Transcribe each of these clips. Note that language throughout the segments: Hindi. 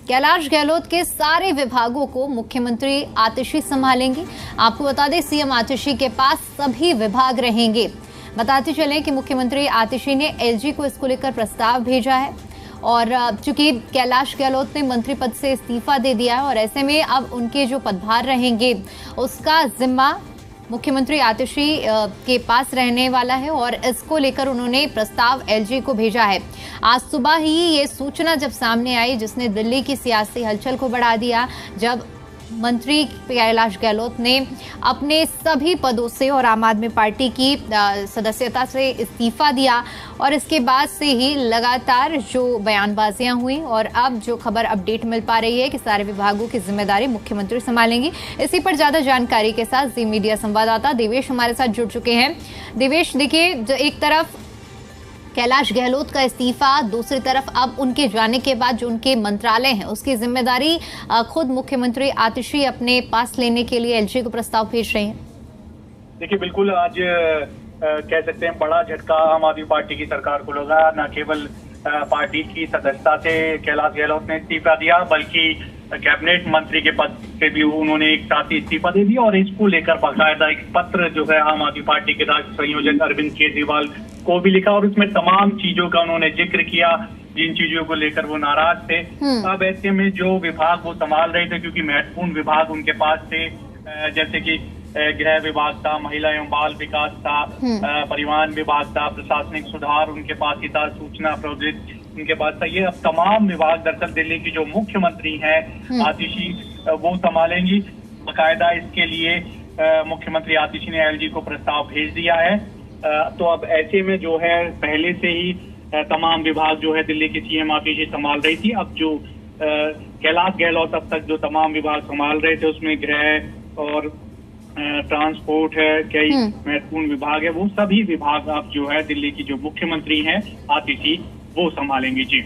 कैलाश गहलोत के सारे विभागों को मुख्यमंत्री आतिशी संभालेंगे। आपको बता दें, सीएम आतिशी के पास सभी विभाग रहेंगे। बताते चलें कि मुख्यमंत्री आतिशी ने एलजी को इसको लेकर प्रस्ताव भेजा है और चूंकि कैलाश गहलोत ने मंत्री पद से इस्तीफा दे दिया है और ऐसे में अब उनके जो पदभार रहेंगे उसका जिम्मा मुख्यमंत्री आतिशी के पास रहने वाला है और इसको लेकर उन्होंने प्रस्ताव एलजी को भेजा है। आज सुबह ही ये सूचना जब सामने आई, जिसने दिल्ली की सियासी हलचल को बढ़ा दिया, जब मंत्री कैलाश गहलोत ने अपने सभी पदों से और आम आदमी पार्टी की सदस्यता से इस्तीफा दिया और इसके बाद से ही लगातार जो बयानबाजियां हुई और अब जो खबर अपडेट मिल पा रही है कि सारे विभागों की जिम्मेदारी मुख्यमंत्री संभालेंगी। इसी पर ज्यादा जानकारी के साथ जी मीडिया संवाददाता देवेश हमारे साथ जुड़ चुके हैं। देवेश, देखिए, एक तरफ कैलाश गहलोत का इस्तीफा, दूसरी तरफ अब उनके जाने के बाद जो उनके मंत्रालय हैं उसकी जिम्मेदारी खुद मुख्यमंत्री आतिशी अपने पास लेने के लिए एलजी को प्रस्ताव भेज रहे हैं। देखिए, बिल्कुल आज कह सकते हैं बड़ा झटका आम आदमी पार्टी की सरकार को लगा। न केवल पार्टी की सदस्यता से कैलाश गहलोत ने इस्तीफा दिया, बल्कि कैबिनेट मंत्री के पद से भी उन्होंने एक साथ ही इस्तीफा दे दिया और इसको लेकर बाकायदा एक पत्र जो है आम आदमी पार्टी के राष्ट्रीय संयोजक अरविंद केजरीवाल को भी लिखा और उसमें तमाम चीजों का उन्होंने जिक्र किया जिन चीजों को लेकर वो नाराज थे। अब ऐसे में जो विभाग वो संभाल रहे थे, क्योंकि महत्वपूर्ण विभाग उनके पास थे, जैसे कि गृह विभाग था, महिला एवं बाल विकास था, परिवहन विभाग था, प्रशासनिक सुधार उनके पास ही था, सूचना प्रौद्योगिकी उनके पास था। ये अब तमाम विभाग दरअसल दिल्ली की जो मुख्यमंत्री हैं आतिशी वो संभालेंगी। बाकायदा इसके लिए मुख्यमंत्री आतिशी ने एलजी को प्रस्ताव भेज दिया है। तो अब ऐसे में जो है पहले से ही तमाम विभाग जो है दिल्ली की सीएम आतिशी संभाल रही थी। अब जो कैलाश गहलोत अब तक जो तमाम विभाग संभाल रहे थे उसमें गृह और ट्रांसपोर्ट है, कई महत्वपूर्ण विभाग है, वो सभी विभाग अब जो है दिल्ली की जो मुख्यमंत्री हैं आतिशी वो संभालेंगी। जी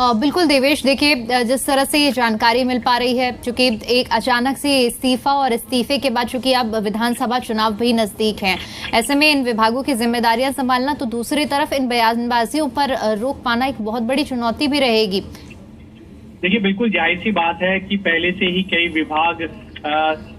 बिल्कुल देवेश, देखिए, जिस तरह से ये जानकारी मिल पा रही है, चूंकि एक अचानक से इस्तीफा और इस्तीफे के बाद चूंकि अब विधानसभा चुनाव भी नजदीक हैं, ऐसे में इन विभागों की जिम्मेदारियां संभालना, तो दूसरी तरफ इन बयानबाजियों पर रोक पाना एक बहुत बड़ी चुनौती भी रहेगी। देखिए, बिल्कुल जाहिर सी बात है कि पहले से ही कई विभाग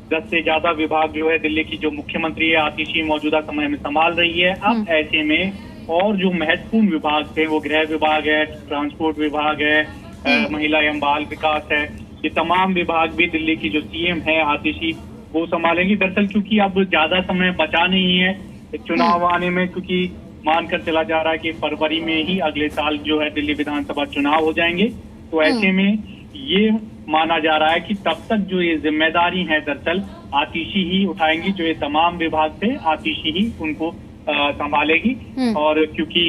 10 से ज्यादा विभाग जो है दिल्ली की जो मुख्यमंत्री है आतिशी मौजूदा समय में संभाल रही है। अब ऐसे में और जो महत्वपूर्ण विभाग थे वो गृह विभाग है, ट्रांसपोर्ट विभाग है, महिला एवं बाल विकास है, ये तमाम विभाग भी दिल्ली की जो सीएम है आतिशी वो संभालेंगी। दरअसल क्योंकि अब ज्यादा समय बचा नहीं है चुनाव आने में, क्योंकि मानकर चला जा रहा है कि फरवरी में ही अगले साल जो है दिल्ली विधानसभा चुनाव हो जाएंगे। तो ऐसे में ये माना जा रहा है कि तब तक जो ये जिम्मेदारी है दरअसल आतिशी ही उठाएंगी। जो ये तमाम विभाग थे आतिशी ही उनको संभालेगी और क्योंकि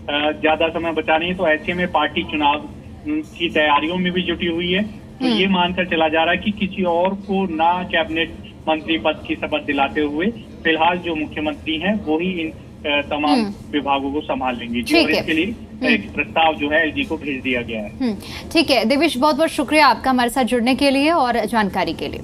ज्यादा समय बचा नहीं है तो ऐसे में पार्टी चुनाव की तैयारियों में भी जुटी हुई है। तो ये मानकर चला जा रहा है कि किसी और को ना कैबिनेट मंत्री पद की शपथ दिलाते हुए फिलहाल जो मुख्यमंत्री हैं वो ही इन तमाम विभागों को संभाल लेंगे। जी, और इसके लिए एक प्रस्ताव जो है एलजी को भेज दिया गया है। ठीक है देवेश, बहुत बहुत शुक्रिया आपका हमारे साथ जुड़ने के लिए और जानकारी के लिए।